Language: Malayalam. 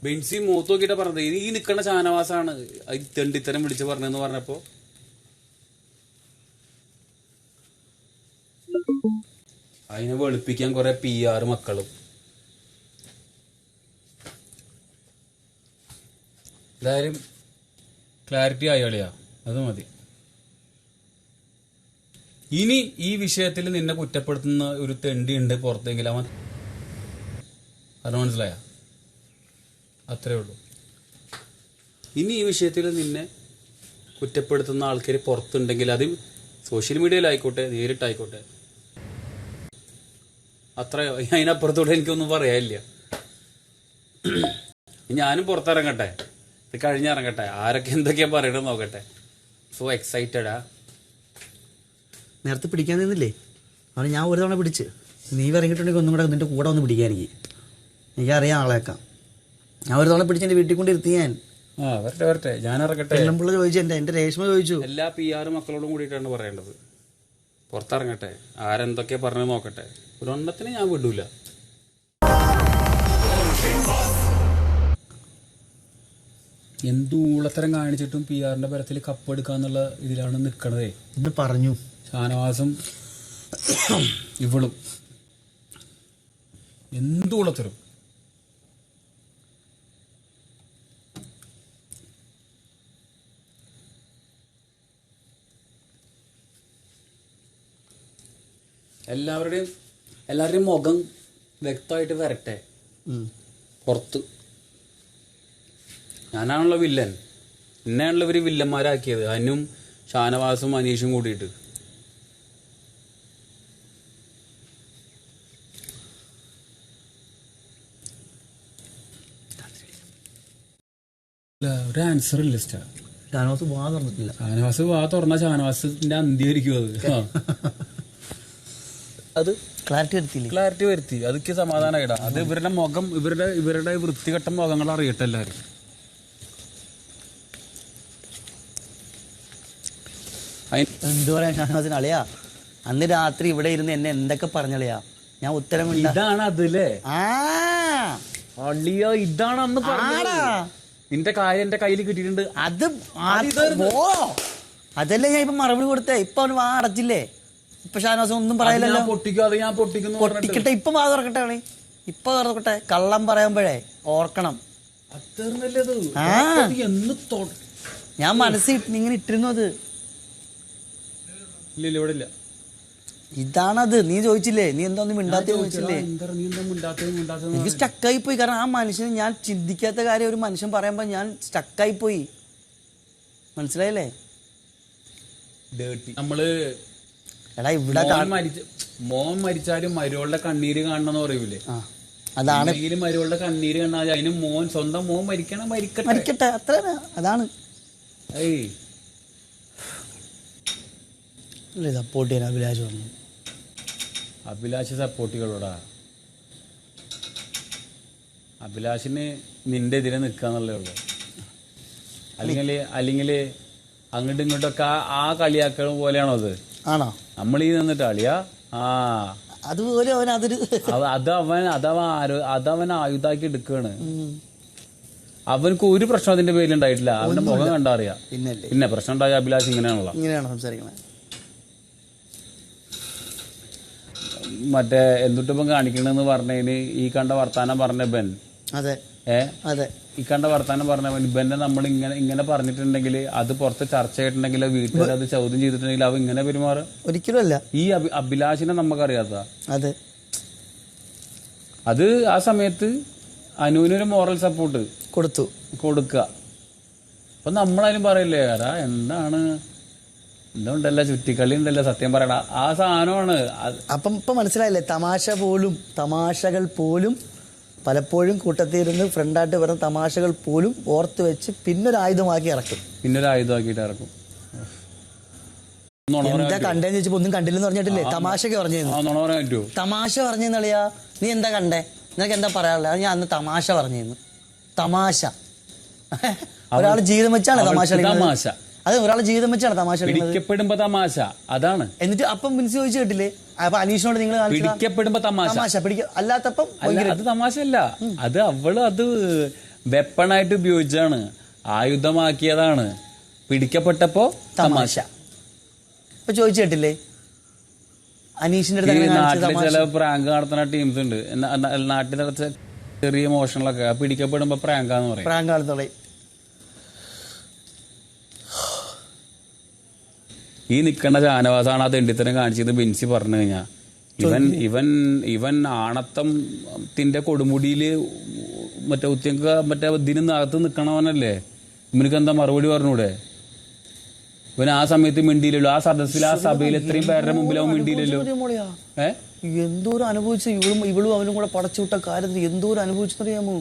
ബെൻസി മൂത്ത് നോക്കിയിട്ടാ പറഞ്ഞത് ഈ നിക്കണ ഷാനവാസാണ് തെണ്ടിത്തരം വിളിച്ച് പറഞ്ഞെന്ന് പറഞ്ഞപ്പോ അതിനെ വെളുപ്പിക്കാൻ കുറെ PR മക്കളും. എന്തായാലും ക്ലാരിറ്റി ആയാളിയാ, അത് മതി. ഇനി ഈ വിഷയത്തിൽ നിന്നെ കുറ്റപ്പെടുത്തുന്ന ഒരു തെണ്ടി ഉണ്ട് പുറത്തെങ്കിൽ അവൻ അത് മനസ്സിലായ, അത്രേ ഉള്ളൂ. ഇനി ഈ വിഷയത്തിൽ നിന്നെ കുറ്റപ്പെടുത്തുന്ന ആൾക്കാർ പുറത്തുണ്ടെങ്കിൽ അത് സോഷ്യൽ മീഡിയയിലായിക്കോട്ടെ നേരിട്ടായിക്കോട്ടെ, അത്ര അതിനപ്പുറത്തൂടെ എനിക്കൊന്നും പറയാനില്ല. ഞാനും പുറത്തിറങ്ങട്ടെ, ഇത് കഴിഞ്ഞിറങ്ങട്ടെ, ആരൊക്കെ എന്തൊക്കെയാ പറയണമെന്ന് നോക്കട്ടെ. സോ എക്സൈറ്റഡാ. നേരത്തെ പിടിക്കാൻ നിന്നില്ലേ, അവനെ ഞാൻ ഒരു തവണ പിടിച്ച്, നീ ഇറങ്ങിയിട്ടുണ്ടെങ്കിൽ ഒന്നും കൂടെ നിന്റെ കൂടെ വന്ന് പിടിക്കാൻ എനിക്കറിയാം ആളേക്കാം. ഞാൻ ഒരു തവണ പിടിച്ച് എൻ്റെ വീട്ടിൽ കൊണ്ട് ഇരുത്തി ഞാൻ. വരട്ടെ ഞാൻ ഇറങ്ങട്ടെ. പിള്ള ചോദിച്ചു, എൻ്റെ രേഷ്മ ചോദിച്ചു. എല്ലാ PR മക്കളോടും കൂടിയിട്ടാണ് പറയേണ്ടത്. പുറത്തിറങ്ങട്ടെ, ആരെന്തൊക്കെയാ പറഞ്ഞു നോക്കട്ടെ. ഒരെണ്ണത്തിന് ഞാൻ വിടൂല. എന്തൂളത്തരം കാണിച്ചിട്ടും PR പരത്തിൽ കപ്പെടുക്കാന്നുള്ള ഇതിലാണ് നിക്കണതേ. ഇത് പറഞ്ഞു ഷാനവാസും ഇവളും എന്തൂളത്തരും. എല്ലാവരുടെയും മുഖം വ്യക്തമായിട്ട് വരട്ടെ പുറത്ത്. ഞാനാണല്ലോ വില്ലൻ, എന്നെയാണല്ലോ ഇവര് വില്ലന്മാരാക്കിയത്, അനും ഷാനവാസും അനീഷും കൂടിയിട്ട്. ഒരു ആൻസർ ഇല്ല. ഷാനവാസ് വാ തുറന്നിട്ടില്ല. ഷാനവാസ് വാ തുറന്ന ഷാനവാസിന്റെ അന്ത്യമായിരിക്കും അത്. അത് ക്ലാരിറ്റി വരുത്തി അതൊക്കെ സമാധാനമായിടാ. അത് ഇവരുടെ മുഖം, ഇവരുടെ വൃത്തികെട്ട മുഖങ്ങൾ അറിയട്ടെ എല്ലാവരും. എന്ത് പറയാ ഷാനവാസിന് അളിയാ, അന്ന് രാത്രി ഇവിടെ ഇരുന്ന് എന്നെ എന്തൊക്കെ പറഞ്ഞളിയാ, ഞാൻ ഉത്തരം ഇതാണ് അതില്ലേ. അളിയോ ഇതാണ് അന്ന് പറഞ്ഞാ നിന്റെ കാര്യം എന്റെ കയ്യിൽ കിട്ടിയിട്ടുണ്ട്. അതല്ലേ ഞാൻ ഇപ്പൊ മറുപടി കൊടുത്തേ. ഇപ്പൊ അവന് വാ അടച്ചില്ലേ, ഇപ്പൊ ഷാനവാസ് ഒന്നും പറയില്ലല്ലോ. പൊട്ടിക്കട്ടെ, ഇപ്പൊ വാ തുറക്കട്ടെ അവളെ, ഇപ്പൊ തുറക്കട്ടെ. കള്ളം പറയുമ്പോഴേ ഓർക്കണം. ഞാൻ മനസ്സിൽ ഇങ്ങനെ ഇട്ടിരുന്നു. അത് ഇതാണത്. നീ ചോദിച്ചില്ലേ, നീ എന്താ ഒന്നും മിണ്ടാത്ത ചോദിച്ചില്ലേ. എനിക്ക് സ്റ്റക്കായി പോയി. കാരണം ആ മനുഷ്യന് ഞാൻ ചിന്തിക്കാത്ത കാര്യം ഒരു മനുഷ്യൻ പറയുമ്പോ ഞാൻ സ്റ്റക്കായി പോയി. മനസ്സിലായില്ലേ? നമ്മള് എടാ ഇവിടെ മോൻ മരിച്ചാലും മരുവളുടെ കണ്ണീര് കാണണമെന്ന് പറയൂലേ, അതാണ്. മരുവളുടെ കണ്ണീര് കാണാതെ അതിന് മോൻ, സ്വന്തം മോൻ മരിക്കട്ടെ, അത്ര അതാണ്. സപ്പോർട്ട് ചെയ്യാൻ അഭിലാഷ് പറഞ്ഞു. അഭിലാഷ് സപ്പോർട്ടുകളോടാ. അഭിലാഷിന് നിന്റെ എതിരെ നിൽക്കാന്നുള്ളേ ഉള്ളു. അല്ലെങ്കിൽ അങ്ങോട്ടും ഇങ്ങോട്ടൊക്കെ ആ കളിയാക്കൾ പോലെയാണോ അത്? ആണോ? നമ്മളീ നിന്നിട്ട് കളിയാ. അതുപോലെ അതവൻ ആയുധാക്കി എടുക്കാണ്. അവനക്ക് ഒരു പ്രശ്നം അതിന്റെ പേരിൽ ഉണ്ടായിട്ടില്ല. അവന്റെ മുഖം കണ്ടറിയാം. പിന്നെ പ്രശ്നം ഉണ്ടായ അഭിലാഷ് ഇങ്ങനെയാണല്ലോ സംസാരിക്കണേ. മറ്റേ എന്തുട്ടിപ്പം കാണിക്കണെന്ന് പറഞ്ഞതിന് ഈ കണ്ട വർത്താനം പറഞ്ഞ ബെൻ, ഈ കണ്ട വർത്താനം പറഞ്ഞ ബെന്നെ നമ്മൾ ഇങ്ങനെ പറഞ്ഞിട്ടുണ്ടെങ്കിൽ, അത് പുറത്ത് ചർച്ച ചെയ്തിട്ടുണ്ടെങ്കിൽ, വീട്ടിൽ അത് ചോദ്യം ചെയ്തിട്ടുണ്ടെങ്കിൽ അവ ഇങ്ങനെ പെരുമാറും ഒരിക്കലും അല്ല. ഈ അഭിലാഷിനെ നമുക്കറിയാത്ത അത് ആ സമയത്ത് അനുവിനൊരു മോറൽ സപ്പോർട്ട് കൊടുക്കുക. അപ്പൊ നമ്മളതിനും പറയില്ലേ, കാരാ എന്താണ് എന്തുണ്ടല്ല ചുറ്റിക്കളി ഉണ്ടല്ലോ, സത്യം പറയടാ, ആ സാധനമാണ്. അപ്പം ഇപ്പൊ മനസ്സിലായില്ലേ, തമാശകൾ പോലും പലപ്പോഴും കൂട്ടത്തിരുന്ന് ഫ്രണ്ടായിട്ട് വരുന്ന തമാശകൾ പോലും ഓർത്ത് വെച്ച് പിന്നൊരു ആയുധമാക്കിയിട്ട് ഇറക്കും. എന്താ കണ്ടേന്ന് ചോദിച്ചപ്പോ ഒന്നും കണ്ടില്ലെന്ന് പറഞ്ഞിട്ടില്ലേ, തമാശക്ക് പറഞ്ഞു. തമാശ പറഞ്ഞെന്നളിയാ, നീ എന്താ കണ്ടേ, നിനക്ക് എന്താ പറയാനുള്ളത്? ഞാൻ അന്ന് തമാശ പറഞ്ഞിരുന്നു. തമാശ ഒരാൾ ജീവിതം വെച്ചാണ് തമാശ. അത് ഒരാളെ ജീവിതം വെച്ചാണ് തമാശ പിടിക്കപ്പെടുമ്പോ തമാശ അതാണ്. എന്നിട്ട് അപ്പം മിനിസ് ചോദിച്ചു കേട്ടില്ലേ, അപ്പൊ അനീഷിനോട് നിങ്ങൾ പിടിക്കപ്പെടുമ്പോ തമാശ അല്ലാത്തപ്പം അത് തമാശയല്ല. അത് അവള് അത് വെപ്പണായിട്ട് ഉപയോഗിച്ചാണ്, ആയുധമാക്കിയതാണ്. പിടിക്കപ്പെട്ടപ്പോ തമാശ. ഇപ്പൊ ചോദിച്ചു കേട്ടില്ലേ അനീഷിന്റെ ഈ അടുത്ത് നാട്ടില് ചില പ്രാങ്ക് നടത്തുന്ന ടീംസ് ഉണ്ട്. നാട്ടിൽ നടത്ത ചെറിയ മോഷണങ്ങളൊക്കെ പിടിക്കപ്പെടുമ്പോ പ്രാങ്കാന്ന് പറയും. പ്രാങ്ക് നടത്തോളെ ഈ നിൽക്കേണ്ട ഷാനവാസാണ് ആ തെണ്ടിത്തരം കാണിച്ചത്. ബെൻസി പറഞ്ഞു കഴിഞ്ഞാൽ ഇവൻ ആണത്തത്തിന്റെ കൊടുമുടിയില് മറ്റേ ഉത്യങ്ക മറ്റേ ഇതിനകത്ത് നിക്കണവനല്ലേ. ഇവനക്ക് എന്താ മറുപടി പറഞ്ഞൂടെ? ഇവൻ ആ സമയത്ത് മിണ്ടിയില്ലല്ലോ. ആ സദസ്സിൽ, ആ സഭയിൽ എത്രയും പേരുടെ മുമ്പിൽ അവൻ മിണ്ടിയില്ലല്ലോ. എന്തോരം അനുഭവിച്ചു ഇവളും അവനും കൂടെ പടച്ചുവിട്ട കാര്യത്തിൽ എന്തോരം അനുഭവിച്ചറിയാമോ?